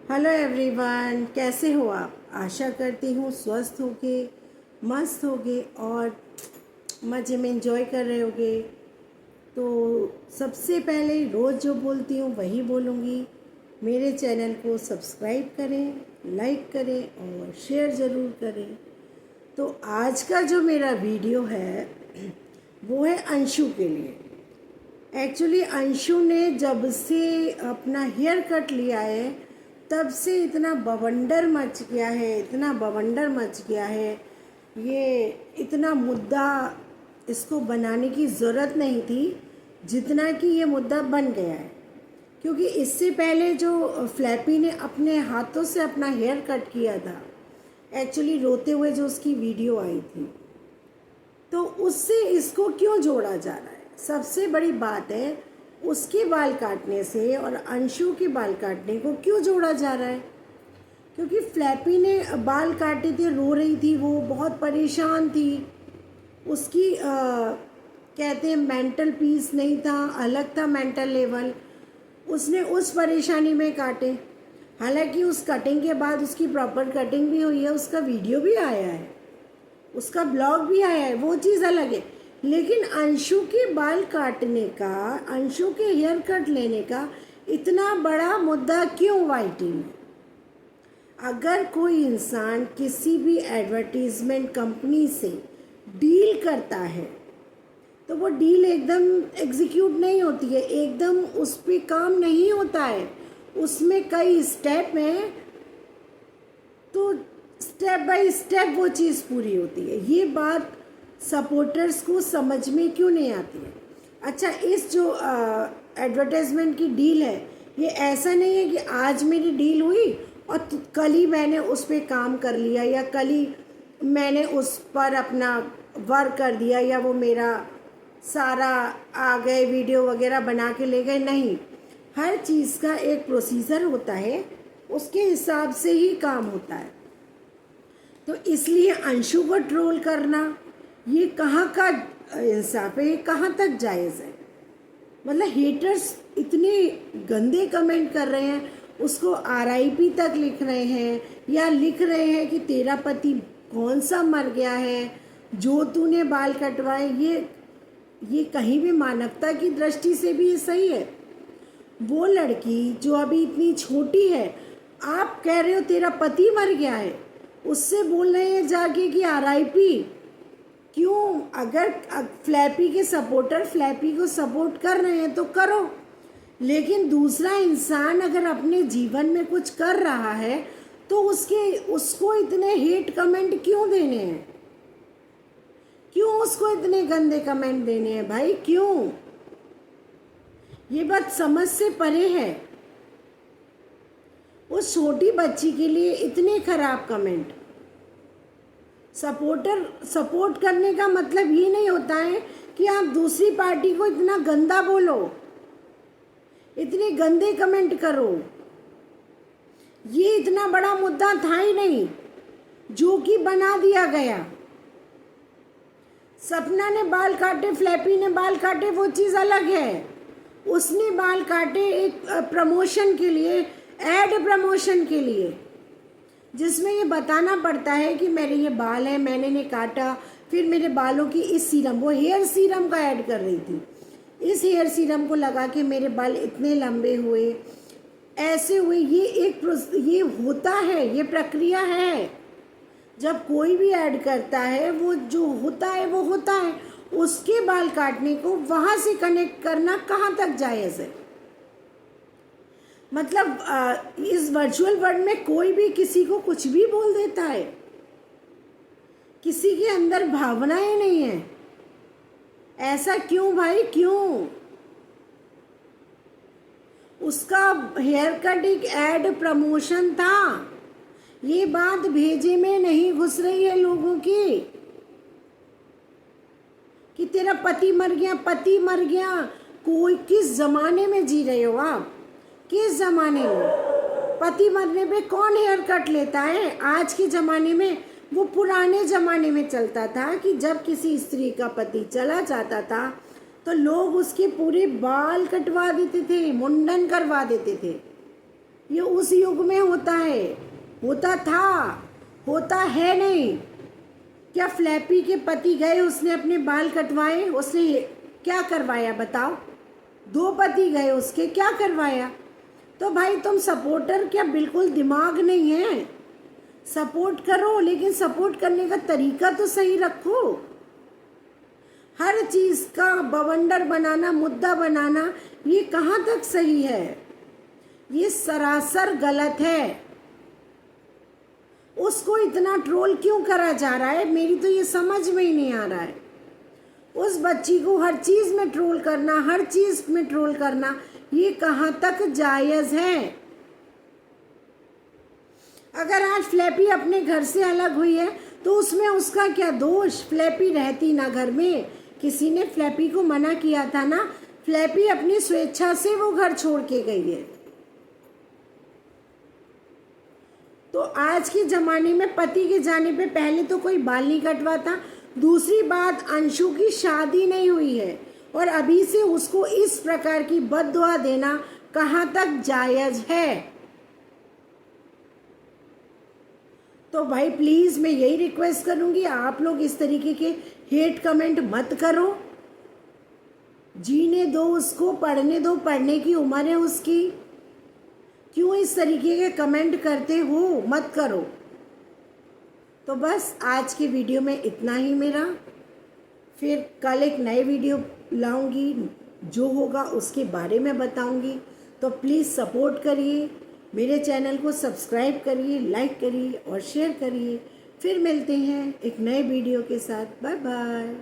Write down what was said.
Hello everyone, कैसे हो आप। आशा करती हूँ स्वस्थ होगे, मस्त होगे और मज़े में एंजॉय कर रहे होगे। तो सबसे पहले रोज़ जो बोलती हूँ वही बोलूँगी। मेरे चैनल को सब्सक्राइब करें, लाइक करें और शेयर ज़रूर करें। तो आज का जो मेरा वीडियो है वो है अंशु के लिए। एक्चुअली अंशु ने जब से अपना हेयर कट लिया है तब से इतना बवंडर मच गया है, इतना बवंडर मच गया है। ये इतना मुद्दा इसको बनाने की ज़रूरत नहीं थी जितना कि ये मुद्दा बन गया है। क्योंकि इससे पहले जो फ्लैपी ने अपने हाथों से अपना हेयर कट किया था, एक्चुअली रोते हुए जो उसकी वीडियो आई थी, तो उससे इसको क्यों जोड़ा जा रहा है। सबसे बड़ी बात है, उसके बाल काटने से और अंशु के बाल काटने को क्यों जोड़ा जा रहा है। क्योंकि फ्लैपी ने बाल काटे थे, रो रही थी, वो बहुत परेशान थी। उसकी कहते हैं मेंटल पीस नहीं था, अलग था मेंटल लेवल। उसने उस परेशानी में काटे। हालांकि उस कटिंग के बाद उसकी प्रॉपर कटिंग भी हुई है, उसका वीडियो भी आया है, उसका ब्लॉग भी आया है, वो चीज़ अलग है। लेकिन अंशु के बाल काटने का, अंशु के हेयर कट लेने का इतना बड़ा मुद्दा क्यों वाईटी में। अगर कोई इंसान किसी भी एडवर्टीजमेंट कंपनी से डील करता है तो वो डील एकदम एग्जीक्यूट नहीं होती है, एकदम उस पर काम नहीं होता है। उसमें कई स्टेप हैं, तो स्टेप बाय स्टेप वो चीज़ पूरी होती है। ये बात सपोर्टर्स को समझ में क्यों नहीं आती है। अच्छा, इस जो एडवर्टाइजमेंट की डील है, ये ऐसा नहीं है कि आज मेरी डील हुई और कल ही मैंने उस पर काम कर लिया या कल ही मैंने उस पर अपना वर्क कर दिया या वो मेरा सारा आ गए वीडियो वगैरह बना के ले गए। नहीं, हर चीज़ का एक प्रोसीजर होता है, उसके हिसाब से ही काम होता है। तो इसलिए अंशु को ट्रोल करना ये कहाँ का इंसाफ है, ये कहाँ तक जायज़ है। मतलब हेटर्स इतने गंदे कमेंट कर रहे हैं, उसको RIP तक लिख रहे हैं या लिख रहे हैं कि तेरा पति कौन सा मर गया है जो तूने बाल कटवाए। ये कहीं भी मानवता की दृष्टि से भी ये सही है। वो लड़की जो अभी इतनी छोटी है, आप कह रहे हो तेरा पति मर गया है, उससे बोल रहे हैं जाके कि RIP। क्यों? अगर फ्लैपी के सपोर्टर फ्लैपी को सपोर्ट कर रहे हैं तो करो, लेकिन दूसरा इंसान अगर अपने जीवन में कुछ कर रहा है तो उसको इतने हेट कमेंट क्यों देने हैं? क्यों उसको इतने गंदे कमेंट देने हैं भाई, क्यों? ये बात समझ से परे है। उस छोटी बच्ची के लिए इतने खराब कमेंट। सपोर्ट करने का मतलब ये नहीं होता है कि आप दूसरी पार्टी को इतना गंदा बोलो, इतने गंदे कमेंट करो। ये इतना बड़ा मुद्दा था ही नहीं जो कि बना दिया गया। सपना ने बाल काटे, फ्लैपी ने बाल काटे, वो चीज़ अलग है। उसने बाल काटे एक प्रमोशन के लिए, एड प्रमोशन के लिए, जिसमें ये बताना पड़ता है कि मेरे ये बाल हैं, मैंने इन्हें काटा, फिर मेरे बालों की इस सीरम, वो हेयर सीरम का ऐड कर रही थी, इस हेयर सीरम को लगा के मेरे बाल इतने लंबे हुए, ऐसे हुए। ये होता है, ये प्रक्रिया है। जब कोई भी ऐड करता है, वो जो होता है वो होता है। उसके बाल काटने को वहाँ से कनेक्ट करना कहाँ तक जायज़ है। मतलब इस वर्चुअल वर्ल्ड में कोई भी किसी को कुछ भी बोल देता है, किसी के अंदर भावनाएं नहीं है। ऐसा क्यों भाई, क्यों? उसका हेयर कट एक एड प्रमोशन था। ये बात भेजे में नहीं घुस रही है लोगों की कि तेरा पति मर गया, पति मर गया। कोई किस जमाने में जी रहे हो आप? किस ज़माने में? पति मरने पे कौन हेयर कट लेता है? आज के ज़माने में, वो पुराने ज़माने में चलता था कि जब किसी स्त्री का पति चला जाता था तो लोग उसके पूरे बाल कटवा देते थे, मुंडन करवा देते थे। ये उस युग में होता है, होता था, होता है नहीं। क्या फ्लैपी के पति गए, उसने अपने बाल कटवाए, उसने क्या करवाया बताओ? 2 पति गए उसके, क्या करवाया? तो भाई तुम सपोर्टर क्या बिल्कुल दिमाग नहीं है? सपोर्ट करो, लेकिन सपोर्ट करने का तरीका तो सही रखो। हर चीज़ का बवंडर बनाना, मुद्दा बनाना, ये कहाँ तक सही है? ये सरासर गलत है। उसको इतना ट्रोल क्यों करा जा रहा है, मेरी तो ये समझ में ही नहीं आ रहा है। उस बच्ची को हर चीज़ में ट्रोल करना, हर चीज़ में ट्रोल करना, ये कहाँ तक जायज़ है? अगर आज फ्लैपी अपने घर से अलग हुई है तो उसमें उसका क्या दोष? फ्लैपी रहती ना घर में, किसी ने फ्लैपी को मना किया था ना? फ्लैपी अपनी स्वेच्छा से वो घर छोड़ के गई है। तो आज के ज़माने में पति के जाने पे पहले तो कोई बाल नहीं कटवाता। दूसरी बात, अंशु की शादी नहीं हुई है और अभी से उसको इस प्रकार की बद्दुआ देना कहाँ तक जायज़ है? तो भाई प्लीज़ मैं यही रिक्वेस्ट करूँगी, आप लोग इस तरीके के हेट कमेंट मत करो। जीने दो उसको, पढ़ने दो, पढ़ने की उम्र है उसकी। क्यों इस तरीके के कमेंट करते हो? मत करो। तो बस आज की वीडियो में इतना ही मेरा। फिर कल एक नए वीडियो लाऊंगी, जो होगा उसके बारे में बताऊंगी। तो प्लीज़ सपोर्ट करिए, मेरे चैनल को सब्सक्राइब करिए, लाइक करिए और शेयर करिए। फिर मिलते हैं एक नए वीडियो के साथ। Bye bye.